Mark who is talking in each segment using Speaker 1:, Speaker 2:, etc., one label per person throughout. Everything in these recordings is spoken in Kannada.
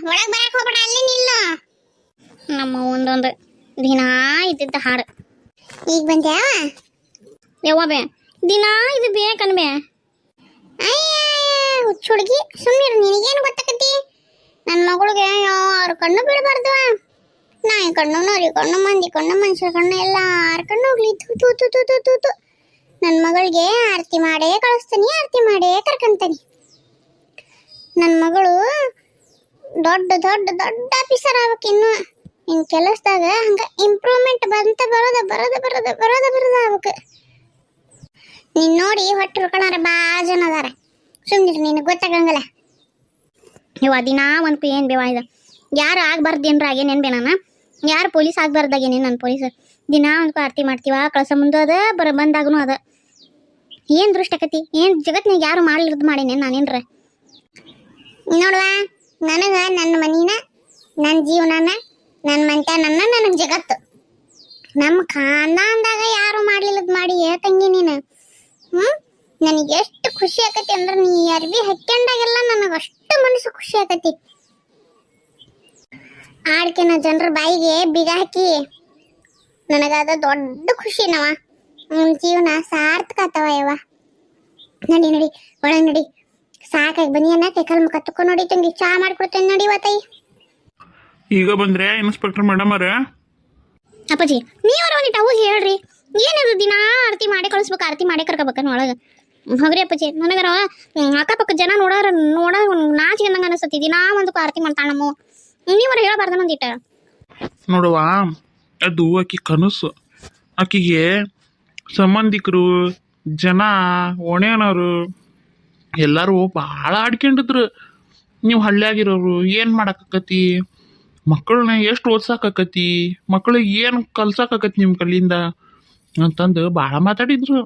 Speaker 1: ಒಳಗ್ ಬರಕ್ ಹೋಗ್ಬೇಡ, ಅಲ್ಲಿ ನಿಲ್ಲು. ನಮ್ಮ ಒಂದೊಂದು ದಿನ ಇದ್ದಿದ್ದ ಹಾಡು ಈಗ ಬಂದ್ಯಾವ ಯವ್ವ ಬೇ, ದಿನ ಇದು ಬೇಕನ್ಬೇ. ಅಯ್ಯ ಹುಚ್ಚ ಹುಡುಗಿ, ಸುಮ್ಮನೆ ನಿನಗೇನು ಗೊತ್ತಾಕತಿ? ನನ್ನ ಮಗಳಿಗೆ ಯಾರು ಕಣ್ಣು ಬೀಳಬಾರ್ದು. ನಾ ಕಣ್ಣು ನೋರಿ ಕಣ್ಣು ಮಂದಿ ಕಣ್ಣು ಮನುಷ್ಯರ ಕಣ್ಣು ಎಲ್ಲಾರ ಕಣ್ಣು ಹೋಗ್ಲಿ. ತೂ ತೂ ತೂ ತೂ ತೂ ತೂ. ನನ್ನ ಮಗಳಿಗೆ ಆರತಿ ಮಾಡೇ ಕಳಿಸ್ತೀನಿ, ಆರತಿ ಮಾಡೇ ಕರ್ಕೊಂತೀನಿ. ನನ್ನ ಮಗಳು ದೊಡ್ಡ ದೊಡ್ಡ ದೊಡ್ಡ ಆಫೀಸರ್ ಆಗ್ಬೇಕು. ಇನ್ನು ಕೆಲಸದಾಗ ಹಂಗ ಇಂಪ್ರೂವ್ಮೆಂಟ್ ಬಂತ ಬರೋದ ಬರೋದ ಬರೋದ ಬರೋದ ಬರೋದ ಆಗ್ಬೇಕು. ನೀನ್ ನೋಡಿ ಹೊಟ್ಟೆ ಹುರ್ಕೊಳಾರ ಬಾ ಜನ ಅದಾರ. ಸುಮ್ಮನೆ ನಿನಗೆ ಗೊತ್ತಾಗಂಗಲ್ಲ. ಇವ ದಿನ ಒಂದು ಏನು ಬೇವ ಇದು, ಯಾರು ಆಗ್ಬಾರ್ದೇನ್ರ ಆಗೇನೇನು ಬೇ, ನಾನು ಯಾರು ಪೊಲೀಸ್ ಆಗ್ಬಾರ್ದಾಗೇನೇನು. ನನ್ನ ಪೊಲೀಸ್ ದಿನ ಒಂದು ಆರತಿ ಮಾಡ್ತೀವ, ಕಳಸ ಮುಂದೆ ಅದ ಬಂದಾಗೂ ಅದ. ಏನು ದೃಷ್ಟಕತಿ, ಏನು ಜಗತ್ನಾಗ ಯಾರು ಮಾಡ್ಲಿರ್ದು ಮಾಡೇನೇನು ನಾನೇನ್ರ. ನೋಡುವ, ನನಗೆ ನನ್ನ ಮನಿನ, ನನ್ನ ಜೀವನನ, ನನ್ನ ಮಂತ್ಯಾನನ್ನ, ನನಗೆ ಜಗತ್ತು. ನಮ್ಮ ಖಾನ್ದಾನ್ದಾಗ ಯಾರು ಮಾಡ್ಲಿಲ್ಲದ್ ಮಾಡಿ ತಂಗಿ ನೀನು. ನನಗೆ ಎಷ್ಟು ಖುಷಿ ಆಕತಿ ಅಂದ್ರೆ, ನೀ ಅರ್ಬಿ ಹಾಕ್ಯಂಡಾಗೆಲ್ಲ ನನಗೆ ಅಷ್ಟು ಮನಸ್ಸು ಖುಷಿ ಆಕತಿ. ಆಡ್ಕೆನ ಜನರ ಬಾಯಿಗೆ ಬೀಗ ಹಾಕಿ ನನಗದ ದೊಡ್ಡ ಖುಷಿನವ. ನನ್ನ ಜೀವನ ಸಾರ್ಥಕ ಆತವ ಯವ್ವ. ನಡಿ ನಡಿ ಒಳಗೆ ನಡಿ, ಸಾಕಾಗಿ ಬನ್ನಿಯನ್ನ ಕೈಕಾಲು ಮುಖ ತಕ್ಕೊಂಡು ನೋಡಿ ತಂಗಿ, ಚಾ ಮಾಡ್ಕೊಡ್ತೇನೆ ನಡಿ ಇವತ್ತೈ.
Speaker 2: ಈಗ ಬಂದ್ರೆ ಇನ್ಸ್ಪೆಕ್ಟರ್ ಮೇಡಮ್ ಅವ್ರ.
Speaker 1: ಅಪ್ಪಾಜಿ ನೀವ್ರ ಒಂದಿಟ್ಟು ಅವು ಹೇಳ್ರಿ, ಏನದು ದಿನ ಆರತಿ ಮಾಡಿ ಕಳಿಸ್ಬೇಕು, ಆರತಿ ಮಾಡಿ ಕರ್ಕೋಬೇಕನ್ನ ಒಳಗೆ. ಹೋಗ್ರಿ ಅಪ್ಪಾಜಿ, ನನಗರ ಅಕ್ಕಪಕ್ಕ ಜನ ನೋಡ ನಾಚಿಗೆ ನಂಗೆ ಅನಿಸ್ತತಿ. ದಿನ ಒಂದು ಆರತಿ ಮಾಡ್ತಾಳ ನಮ್ಮ. ನೀವರ ಹೇಳಬಾರ್ದ ಒಂದಿಟ್ಟ.
Speaker 2: ನೋಡುವ, ಅದು ಆಕಿ ಕನಸು. ಆಕಿಗೆ ಸಂಬಂಧಿಕರು, ಜನ, ಓಣ್ಯಾನವರು ಎಲ್ಲರೂ ಭಾಳ ಆಡ್ಕೊಂಡಿದ್ರು. ನೀವು ಹಳ್ಳಿಯಾಗಿರೋರು ಏನು ಮಾಡಕ್ಕಾಕತಿ, ಮಕ್ಕಳನ್ನ ಎಷ್ಟು ಓದ್ಸಾಕತಿ, ಮಕ್ಕಳಿಗೆ ಏನು ಕಲ್ಸಾಕತಿ ನಿಮ್ಮ ಕಲ್ಲಿಂದ ಅಂತಂದು ಭಾಳ ಮಾತಾಡಿದ್ರು.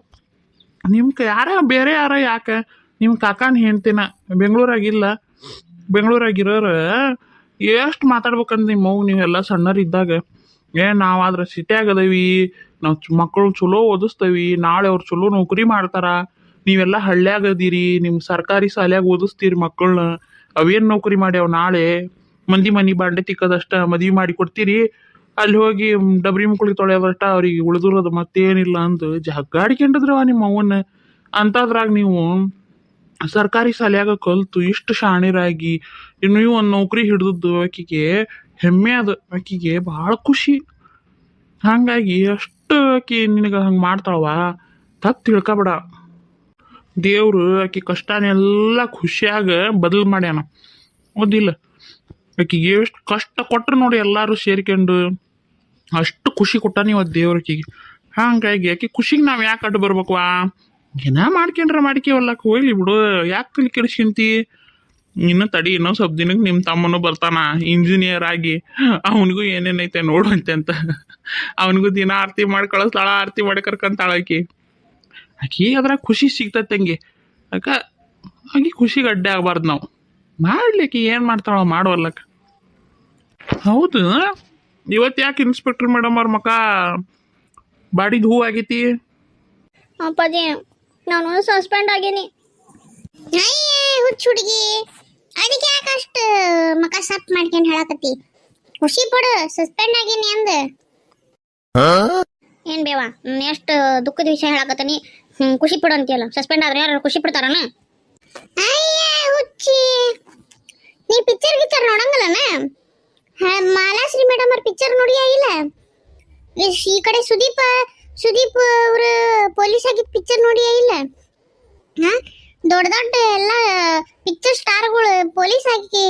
Speaker 2: ನಿಮ್ಮ ಬೇರೆ ಯಾರ ಯಾಕೆ ನಿಮ್ಮ ಕಾಕಾನ ಹೆಣ್ತಿನ ಬೆಂಗಳೂರಾಗಿಲ್ಲ, ಬೆಂಗಳೂರಾಗಿರೋರು ಎಷ್ಟು ಮಾತಾಡ್ಬೇಕಂತ ನಿಮ್ಮ ಮಗು ನೀವೆಲ್ಲ ಸಣ್ಣರಿದ್ದಾಗ. ನಾವಾದ್ರೆ ಸಿಟಿಯಾಗದವಿ, ನಾವು ಮಕ್ಕಳು ಚಲೋ ಓದಿಸ್ತೇವಿ, ನಾಳೆ ಅವ್ರು ಚಲೋ ನೌಕರಿ ಮಾಡ್ತಾರ. ನೀವೆಲ್ಲ ಹಳ್ಳಿಯಾಗದೀರಿ, ನಿಮ್ಮ ಸರ್ಕಾರಿ ಶಾಲ್ಯಾಗ ಓದಿಸ್ತೀರಿ ಮಕ್ಕಳನ್ನ. ಅವೇನು ನೌಕರಿ ಮಾಡ್ಯಾವ ನಾಳೆ? ಮಂದಿ ಮನೆ ಬಾಂಡೆ ತಿಕ್ಕದಷ್ಟ ಮದ್ವೆ ಮಾಡಿ ಕೊಡ್ತೀರಿ, ಅಲ್ಲಿ ಹೋಗಿ ಡಬ್ರಿ ಮುಕ್ಕಳಿಗೆ ತೊಳೆಯೋದಷ್ಟ ಅವ್ರಿಗೆ ಉಳಿದಿರೋದು ಮತ್ತೇನಿಲ್ಲ ಅಂದು ಜಗ್ಗಾಡ್ಕೊಂಡಿದ್ರವ ನಿಮ್ಮ ಅವನ್ನ. ಅಂಥದ್ರಾಗ ನೀವು ಸರ್ಕಾರಿ ಶಾಲ್ಯಾಗ ಕಲ್ತು ಇಷ್ಟು ಶಾಣಿರಾಗಿ ನೀವು ಒಂದು ನೌಕರಿ ಹಿಡಿದದ್ದು ಆಕಿಗೆ ಹೆಮ್ಮೆ. ಅದು ಆಕಿಗೆ ಭಾಳ ಖುಷಿ. ಹಾಗಾಗಿ ಅಷ್ಟು ಆಕಿ ನಿನಗೆ ಹಂಗೆ ಮಾಡ್ತಾಳವ, ತಪ್ಪು ತಿಳ್ಕೊಬೇಡ. ದೇವ್ರು ಆಕಿ ಕಷ್ಟನೆಲ್ಲ ಖುಷಿಯಾಗ ಬದಲು ಮಾಡ್ಯಾನ, ಓದಿಲ್ಲ. ಆಕಿಗೆ ಎಷ್ಟು ಕಷ್ಟ ಕೊಟ್ಟರು ನೋಡಿ ಎಲ್ಲರೂ ಸೇರ್ಕೊಂಡು ಅಷ್ಟು ಖುಷಿ ಕೊಟ್ಟಾನ ಇವತ್ತು ದೇವ್ರ ಆಕಿಗೆ. ಹಾಗಾಗಿ ಆಕಿ ಖುಷಿಗೆ ನಾವು ಯಾಕೆ ಅಡ್ಡು ಬರ್ಬೇಕವಾ? ಏನ ಮಾಡ್ಕೊಂಡ್ರೆ ಮಾಡ್ಕೇವಲ್ಲಕ್ಕೆ ಹೋಗ್ಲಿ ಬಿಡು, ಯಾಕೆ ತಲೆ ಕೆಡಿಸ್ಕೊಂತಿ? ಇನ್ನು ತಡಿ, ಇನ್ನೂ ಸ್ವಲ್ಪ ದಿನಕ್ಕೆ ನಿಮ್ಮ ತಮ್ಮನೂ ಬರ್ತಾನ ಇಂಜಿನಿಯರ್ ಆಗಿ, ಅವನಿಗೂ ಏನೇನೈತೆ ನೋಡುವಂತೆ ಅಂತ. ಅವನಿಗೂ ದಿನ ಆರತಿ ಮಾಡಿ ಕಳಿಸ್ತಾಳ, ಆರತಿ ಮಾಡಿ ಕರ್ಕೊಂತಾಳ ಆಕಿ ಅದ್ರಾಗ ಖುಷಿ ಸಿಗ್ತೈತೆ ಹಂಗೆ. ಆಕಿ ಖುಷಿಗೆ ಅಡ್ಡೆ ಆಗಬಾರ್ದು ನಾವು. ಮಾಡ್ಲಿಕ್ಕೆ ಏನು ಮಾಡ್ತಾಳ ಮಾಡುವಲ್ಲಕ್ಕ. ಹೌದು, ಇವತ್ತು ಯಾಕೆ ಇನ್ಸ್ಪೆಕ್ಟರ್ ಮೇಡಮ್ ಅವ್ರ ಮಕ ಬಾಡಿದ ಹೂ ಆಗೈತಿ?
Speaker 1: ಅಪ್ಪಾಜಿ ನಾನು ಸಸ್ಪೆಂಡ್ ಆಗೇನಿ. ಹುಚ್ಚ ಹುಡುಗಿ, ಅದಕ್ಕೆ ಯಾಕಷ್ಟು ಮಕ ಸಪ್ ಮಾಡ್ಕೊಂಡು ಹೇಳಕತ್ತಿ? ಖುಷಿ ಪಡು, ಸಸ್ಪೆಂಡ್ ಆಗೇನಿ ಅಂದ. ಏನ್ ಬೇವಾ, ಎಷ್ಟು ದುಃಖದ ವಿಷಯ ಹೇಳಕತ್ತೀನಿ. ಖುಷಿ ಪಡು ಅಂತೀಯಲ್ಲ, ಸಸ್ಪೆಂಡ್ ಆದ್ರೆ ಯಾರು ಖುಷಿ ಪಡ್ತಾರನ? ಅಯ್ಯ ಹುಚ್ಚಿ, ನೀ ಪಿಕ್ಚರ್ ನೋಡಂಗಲ್ಲನ? ಮಾಲಾಶ್ರೀ ಮೇಡಮ್ ಅವ್ರ ಪಿಕ್ಚರ್ ನೋಡಿಯಾ ಇಲ್ಲ? ಈ ಕಡೆ ಸುದೀಪ್ ಅವ್ರ ಪೊಲೀಸ್ ಆಗಿದ್ದ ಪಿಕ್ಚರ್ ನೋಡಿಯಾ ಇಲ್ಲ? ದೊಡ್ಡ ದೊಡ್ಡ ಎಲ್ಲ ಪಿಕ್ಚರ್ ಸ್ಟಾರ್ಗಳು ಪೊಲೀಸ್ ಆಗಿ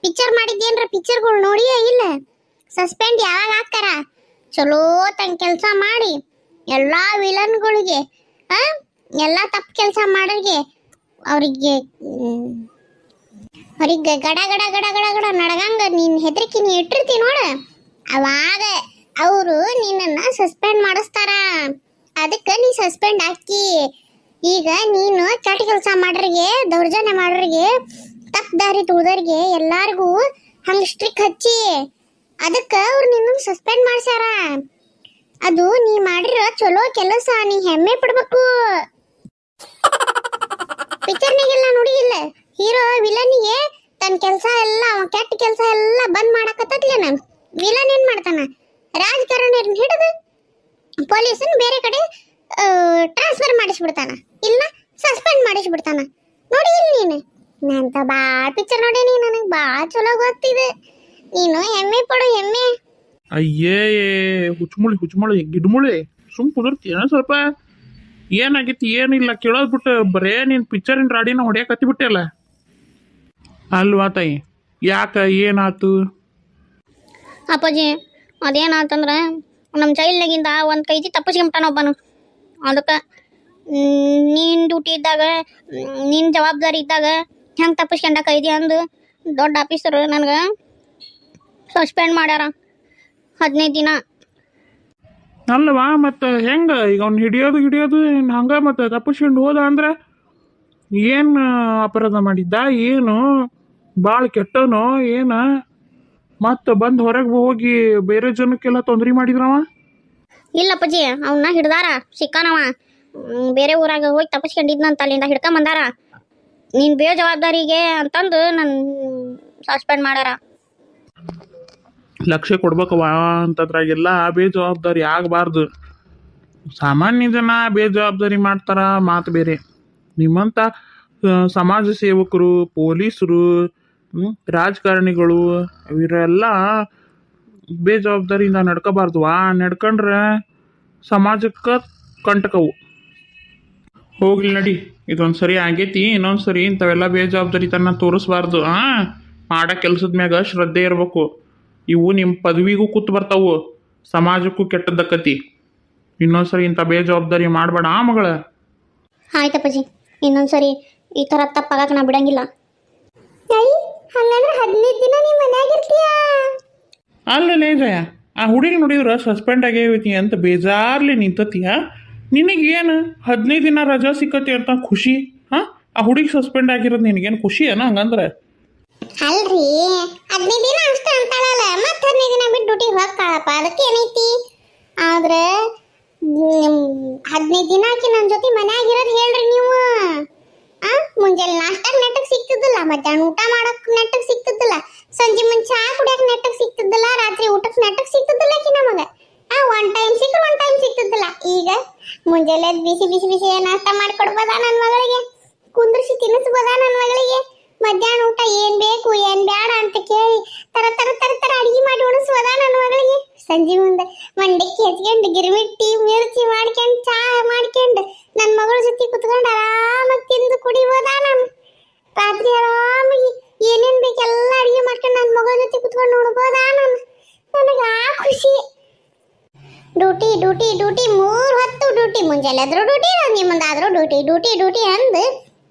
Speaker 1: ಪಿಕ್ಚರ್ ಮಾಡಿದ್ದೇನ್ರ ಪಿಕ್ಚರ್ಗಳು ನೋಡಿಯಾ ಇಲ್ಲ? ಸಸ್ಪೆಂಡ್ ಯಾವಾಗ ಹಾಕ್ತಾರ? ಚಲೋ ತಂಗ ಕೆಲಸ ಮಾಡಿ ಎಲ್ಲಾ ವಿಲನ್ಗಳಿಗೆ, ಎಲ್ಲ ತಪ್ಪು ಕೆಲಸ ಮಾಡೋರಿಗೆ ಅವ್ರಿಗೆ ಗಡ ಗಡ ಗಡ ಗಡ ಗಡ ನಡಗಂಗ ನೀನ್ ಹೆದರಿಕೆ ನೀ ಇಟ್ಟಿರ್ತಿ ನೋಡ, ಅವಾಗ ಅವರು ನಿನ್ನನ್ನ ಸಸ್ಪೆಂಡ್ ಮಾಡಿಸ್ತಾರ. ಅದಕ್ಕೆ ನೀ ಸಸ್ಪೆಂಡ್ ಹಾಕಿ. ಈಗ ನೀನು ಕೆಟ್ಟ ಕೆಲಸ ಮಾಡೋರಿಗೆ, ದೌರ್ಜನ್ಯ ಮಾಡೋರಿಗೆ, ತಪ್ಪು ದಾರಿ ತುಳಿದವ್ರಿಗೆ ಎಲ್ಲಾರ್ಗೂ ಹಂಗ ಸ್ಟ್ರಿಕ್ ಹಚ್ಚಿ ಅದಕ್ಕೆ ಅವ್ರು ನಿನ್ನ ಸಸ್ಪೆಂಡ್ ಮಾಡ್ಸ್ಯಾರ. ಅದು ನೀ ಮಾಡಿರೋ ಚಲೋ ಕೆಲಸ, ನೀ ಹೆಮ್ಮೆ ಪಡ್ಬೇಕು. ಪಿಕ್ಚರ್ನಾಗೆಲ್ಲ ನೋಡಿಲ್ಲ, ಹೀರೋ ವಿಲನ್ಗೆ ತನ್ನ ಕೆಲಸ ಎಲ್ಲ ಕೆಟ್ಟ ಕೆಲಸ ಎಲ್ಲ ಬಂದ್ ಮಾಡಕತ್ತತ್ಲೆ ನಾನು. ವಿಲನ್ ಏನ್ ಮಾಡ್ತಾನ, ರಾಜಕಾರಣಿಯರನ್ನ ಹಿಡಿದು ಪೊಲೀಸನ್ ಬೇರೆ ಕಡೆ ಟ್ರಾನ್ಸ್ಫರ್ ಮಾಡಿಸ್ಬಿಡ್ತಾನ, ಇಲ್ಲ ಸಸ್ಪೆಂಡ್ ಮಾಡಿಸ್ಬಿಡ್ತಾನ. ನೋಡಿ ಇಲ್ಲಿ ನೀನು, ನಾನಂತ ಭಾಳ ಪಿಕ್ಚರ್ ನೋಡೀನಿ, ನನಗೆ ಭಾಳ ಚಲೋ ಗೊತ್ತಿದೆ. ನೀನು ಹೆಮ್ಮೆ ಪಡು, ಹೆಮ್ಮೆ.
Speaker 2: ಅಯ್ಯೇ ಹುಚ್ಚುಮುಳಿ ಗಿಡ್ಮುಳಿ ಸುಮ್ ಕುದುರ್ತೀಯ ಸ್ವಲ್ಪ. ಏನಾಗೈತಿ ಏನಿಲ್ಲ ಕೇಳೋದ್ ಬಿಟ್ಟು ಬರೇ ನೀನ್ ಪಿಕ್ಚರಿನ ರಾಡಿನ ಹೊಡ್ಯಾಕತ್ತಿ ಬಿಟ್ಟೆಲ್ಲ. ಅಲ್ವಾ ತಾಯಿ, ಯಾಕ ಏನಾತು?
Speaker 1: ಅಪ್ಪಾಜಿ ಅದೇನಾತಂದ್ರೆ ನಮ್ಮ ಜೈಲ್ನಾಗಿಂದ ಒಂದು ಕೈದಿ ತಪ್ಪಿಸ್ಕೊಂಬಿಟ್ಟಾನ ಒಬ್ಬನು. ಅದಕ್ಕೆ ನೀನು ಡ್ಯೂಟಿ ಇದ್ದಾಗ, ನಿನ್ನ ಜವಾಬ್ದಾರಿ ಇದ್ದಾಗ ಹೆಂಗೆ ತಪ್ಪಿಸ್ಕೊಂಡ ಕೈದಿ ಅಂದು ದೊಡ್ಡ ಆಫೀಸರು ನನಗೆ ಸಸ್ಪೆಂಡ್ ಮಾಡ್ಯಾರ 15 ದಿನ.
Speaker 2: ಅಲ್ವಾ ಮತ್ತೆ ಹೆಂಗ ಈಗ ಅವ್ನು ಹಿಡಿಯೋದು ಹಂಗ ಮತ್ತೆ ತಪ್ಪಿಸ್ಕೊಂಡು ಹೋದ ಅಂದ್ರೆ ಏನು ಅಪರಾಧ ಮಾಡಿದ್ದ, ಏನು ಭಾಳ ಕೆಟ್ಟನೋ ಏನ? ಮತ್ತೆ ಬಂದು ಹೊರಗೆ ಹೋಗಿ ಬೇರೆ ಜನಕ್ಕೆಲ್ಲ ತೊಂದರೆ ಮಾಡಿದ್ರವ?
Speaker 1: ಇಲ್ಲಪ್ಪಾಜಿ, ಅವನ್ನ ಹಿಡ್ದಾರ, ಸಿಕ್ಕಾನವ. ಬೇರೆ ಊರಾಗ ಹೋಗಿ ತಪ್ಪಿಸ್ಕೊಂಡಿದ್ನಂತ, ಅಲ್ಲಿಂದ ಹಿಡ್ಕೊಂಬಂದಾರ. ನೀನು ಬೇಜವಾಬ್ದಾರಿಗೆ ಅಂತಂದು ನನ್ನ ಸಸ್ಪೆಂಡ್ ಮಾಡ್ಯಾರ.
Speaker 2: ಲಕ್ಷ್ಯ ಕೊಡ್ಬೇಕವ ಅಂತದ್ರಾಗೆಲ್ಲ ಬೇಜವಾಬ್ದಾರಿ ಆಗಬಾರ್ದು. ಸಾಮಾನ್ಯ ಜನ ಬೇಜವಾಬ್ದಾರಿ ಮಾಡ್ತಾರ, ಮಾತು ಬೇರೆ. ನಿಮ್ಮಂಥ ಸಮಾಜ ಸೇವಕರು, ಪೊಲೀಸರು, ರಾಜಕಾರಣಿಗಳು ಇವರೆಲ್ಲ ಬೇಜವಾಬ್ದಾರಿಯಿಂದ ನಡ್ಕೋಬಾರ್ದುವಾ. ನಡ್ಕೊಂಡ್ರೆ ಸಮಾಜಕ್ಕೆ ಕಂಟಕವು. ಹೋಗ್ಲಿ ನಡಿ, ಇದೊಂದು ಸರಿ ಆಗೈತಿ, ಇನ್ನೊಂದು ಸರಿ ಇಂಥವೆಲ್ಲ ಬೇಜವಾಬ್ದಾರಿತನ ತೋರಿಸ್ಬಾರ್ದು. ಮಾಡೋ ಕೆಲಸದ ಮ್ಯಾಗ ಶ್ರದ್ಧೆ ಇರಬೇಕು. ಇವು ನಿಮ್ಮ ಪದವಿಗೂ ಕೂತು ಬರ್ತಾವು, ಸಮಾಜಕ್ಕೂ ಕೆಟ್ಟದ್ದಕ್ಕತಿ. ಇನ್ನೊಂದ್ಸರಿ ಇಂಥ ಬೇಜವಾಬ್ದಾರಿ ಮಾಡಬೇಡ ಮಗಳ.
Speaker 1: ಆಯ್ತಪ್ಪಾಜಿ, ಇನ್ನೊಂದ್ಸರಿ ಈ ಥರ ತಪ್ಪಾಗಕ್ಕೆ ನಾ ಬಿಡಂಗಿಲ್ಲ. ಹಂಗಂದ್ರೆ 15 ದಿನ ನಿಮ್ಮ ಮನ್ಯಾಗಿರ್ತೀಯ?
Speaker 2: ಅಲ್ಲೇ ಜಯ, ಆ ಹುಡುಗಿ ನೋಡಿದ್ರೆ ಸಸ್ಪೆಂಡ್ ಆಗೈತಿ ಅಂತ ಬೇಜಾರ್ಲಿ ನಿಂತತೀಯ. ನಿನಗೇನು 15 ದಿನ ರಜಾ ಸಿಕ್ಕತಿ ಅಂತ ಖುಷಿ? ಆ ಹುಡುಗಿ ಸಸ್ಪೆಂಡ್ ಆಗಿರೋದು ನಿನಗೇನು ಖುಷಿ ಏನ ಹಂಗಂದ್ರೆ?
Speaker 1: ಅಲ್ರಿ, 15 ದಿನ ಅಷ್ಟೇ ಅಂತಾಳಲ್ಲ, ಮತ್ತೆ 15 ದಿನ ಬಿಟ್ಟು ಡ್ಯೂಟಿಗೆ ಹೋಗ್ತಾಳಪ್ಪ, ಅದಕ್ಕೆ ಏನೈತಿ? ಆದ್ರೆ 15 ದಿನ ಆಕಿ ನನ್ನ ಜೊತೆ ಮನ್ಯಾಗಿರೋದು ಹೇಳ್ರಿ ನೀವು. ಮುಂಜಾನೆ ನಾಷ್ಟಕ್ಕೆ ನೆಟ್ಟಗೆ ಸಿಕ್ತಿದ್ದಿಲ್ಲ, ಮಧ್ಯಾಹ್ನ ಊಟ ಮಾಡಕ್ಕೆ ನೆಟ್ಟಗೆ ಸಿಕ್ತಿದ್ದಿಲ್ಲ, ಸಂಜೆ ಮುಂಚೆ ಚಾ ಕುಡಿಯಕ್ಕೆ ನೆಟ್ಟಗೆ ಸಿಕ್ತಿದ್ದಿಲ್ಲ, ರಾತ್ರಿ ಊಟಕ್ಕೆ ನೆಟ್ಟಗೆ ಸಿಕ್ತಿದ್ದಿಲ್ಲ ಆಕಿ ನಮಗೆ. ಒನ್ ಟೈಮ್ ಸಿಕ್ಕರೆ ಒನ್ ಟೈಮ್ ಸಿಕ್ತಿದ್ದಿಲ್ಲ. ಈಗ ಮುಂಜಾನೆ ಬಿಸಿ ಬಿಸಿ ಬಿಸಿ ನಾಷ್ಟ ಮಾಡಿಕೊಡ್ಬೋದಾ ನನ್ನ ಮಗಳಿಗೆ? ಕುಂದ್ರಿಸಿ ತಿನ್ನಿಸ್ಬೋದಾ ನನ್ನ ಮಗಳಿಗೆ? ಮಧ್ಯಾಹ್ನ ಊಟ ಏನ್ ಬೇಕು ಏನ್ ಬೇಡ ಅಂತ ಕೇಳಿ ತರ ತರ ತರ ತರ ಅಡಿಗೆ ಮಾಡಿ ಉಣಿಸ್ಬೋದಾ ನನ್ನ ಮಗಳಿಗೆ? ಸಂಜೆ ಮುಂದೆ ಮಂಡಕ್ಕಿ ಹಚ್ಕೊಂಡು ಗಿರ್ಮಿಟ್ಟಿ ಮಿರ್ಚಿ ಮಾಡ್ಕೊಂಡು ಚಾ ಮಾಡ್ಕೊಂಡು ನನ್ನ ಮಗಳ ಜೊತೆ ಕುತ್ಕೊಂಡು ಆರಾಮಾಗಿ ತಿಂದು ಕುಡಿಬೋದಾ ನಾನು? ರಾತ್ರಿ ಆರಾಮಾಗಿ ಏನೇನ್ ಬೇಕೆಲ್ಲ ಅಡಿಗೆ ಮಾಡ್ಕೊಂಡು ನನ್ನ ಮಗಳ ಜೊತೆ ಕುತ್ಕೊಂಡು ನೋಡ್ಬೋದಾ ನಾನು? ನನಗೆ ಆ ಖುಷಿ. ಡ್ಯೂಟಿ ಡ್ಯೂಟಿ ಡ್ಯೂಟಿ 3 ಹೊತ್ತು ಡ್ಯೂಟಿ, ಮುಂಜಾನೆ ಆದ್ರೂ ಡ್ಯೂಟಿ, ಸಂಜೆ ಮುಂದಾದ್ರೂ ಡ್ಯೂಟಿ ಡ್ಯೂಟಿ ಡ್ಯೂಟಿ ಅಂದು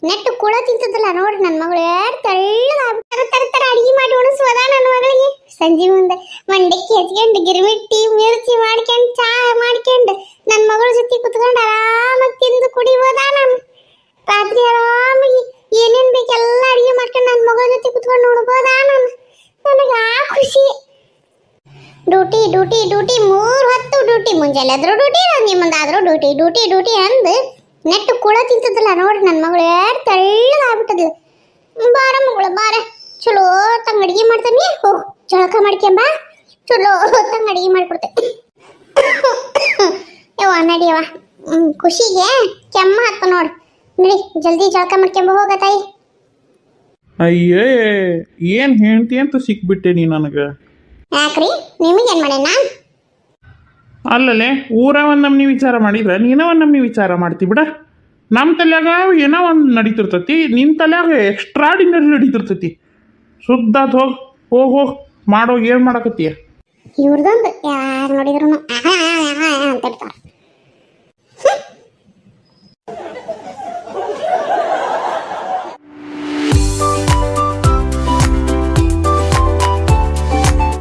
Speaker 1: ನೆಟ್ಟು ಕುಳ ತಿಂತದಲ್ಲ ನೋಡಿ ನನ್ನ ಮಗಳು. ತರ ತರ ತರ ಅಡಿಗೆ ಮಾಡಿ ಉಣಿಸ್ಬೋದಾ ನನ್ನ ಮಗಳಿಗೆ? ಸಂಜೆ ಮುಂದೆ ಮಂಡಕ್ಕಿ ಹಚ್ಕೊಂಡು ಗಿರ್ಮಿಟ್ಟಿ ಮಿರ್ಚಿ ಮಾಡ್ಕೊಂಡು ಚಾ ಮಾಡ್ಕೊಂಡು ನನ್ನ ಮಗಳ ಜೊತೆ ಕುತ್ಕೊಂಡು ಆರಾಮಾಗಿ ತಿಂದು ಕುಡಿಬೋದಾ ನಾನು? ರಾತ್ರಿ ಆರಾಮಾಗಿ ಏನೇನ್ ಬೇಕೆಲ್ಲ ಅಡಿಗೆ ಮಾಡ್ಕೊಂಡು ನನ್ನ ಮಗಳ ಜೊತೆ ಕುತ್ಕೊಂಡು ನೋಡ್ಬೋದಾ ನಾನು? ನನಗೆ ಆ ಖುಷಿ. ಡ್ಯೂಟಿ ಡ್ಯೂಟಿ ಡ್ಯೂಟಿ 3 ಹೊತ್ತು ಡ್ಯೂಟಿ, ಮುಂಜಾನೆ ಆದ್ರೂ ಡ್ಯೂಟಿ, ಸಂಜೆ ಮುಂದಾದ್ರೂ ಡ್ಯೂಟಿ ಡ್ಯೂಟಿ ಡ್ಯೂಟಿ ಅಂದು ನೆಟ್ಟು ಕುಳ ತಿಂತದಲ್ಲ ನೋಡಿ ನನ್ನ ಮಗಳು. ತೆಳ್ಳಗಾಗ್ಬಿಟ್ಟದ್ಲು. ಬಾರ ಮಗಳು ಬಾರ, ಚಲೋ ತಂಗ ಅಡಿಗೆ ಮಾಡ್ತಾನೆ, ಹೋಗು ಜಳಕ ಮಾಡ್ಕೊಂಬ, ಚಲೋ ತಂಗ ಅಡಿಗೆ ಮಾಡ್ಕೊಡ್ತೆ. ಯವ್ವ ನಡಿಯವ್ವ, ಖುಷಿಗೆ ಕೆಮ್ಮ ಹತ್ತು ನೋಡಿ. ನಡಿ ಜಲ್ದಿ ಜಳಕ ಮಾಡ್ಕೊಂಬ ಹೋಗ ತಾಯಿ.
Speaker 2: ಅಯ್ಯೇ, ಏನು ಹೇಳ್ತಿ ಅಂತ ಸಿಕ್ಬಿಟ್ಟೆ ನೀ ನನಗೆ.
Speaker 1: ಯಾಕ್ರಿ, ನಿಮಗೇನು ಮಾಡೇನ?
Speaker 2: ಅಲ್ಲಲ್ಲೇ ಊರ ಒಂದು ನಮ್ನಿ ವಿಚಾರ ಮಾಡಿದ್ರೆ ನೀನ ಒಂದು ನಮ್ನಿ ವಿಚಾರ ಮಾಡ್ತಿ ಬಿಡ. ನಮ್ಮ ತಲೆಯಾಗ ಏನೋ ಒಂದು ನಡೀತಿರ್ತತಿ, ನಿನ್ನ ತಲೆಯಾಗ ಎಕ್ಸ್ಟ್ರಾಡಿನರಿ ನಡೀತಿರ್ತತಿ. ಸುದ್ದಾತ್ ಹೋಗಿ ಹೋಗಿ ಹೋಗಿ ಮಾಡೋಗಿ ಏನು ಮಾಡಕತ್ತೀಯ?
Speaker 1: ಇವ್ರದೊಂದು ಯಾರು ನೋಡಿದ್ರು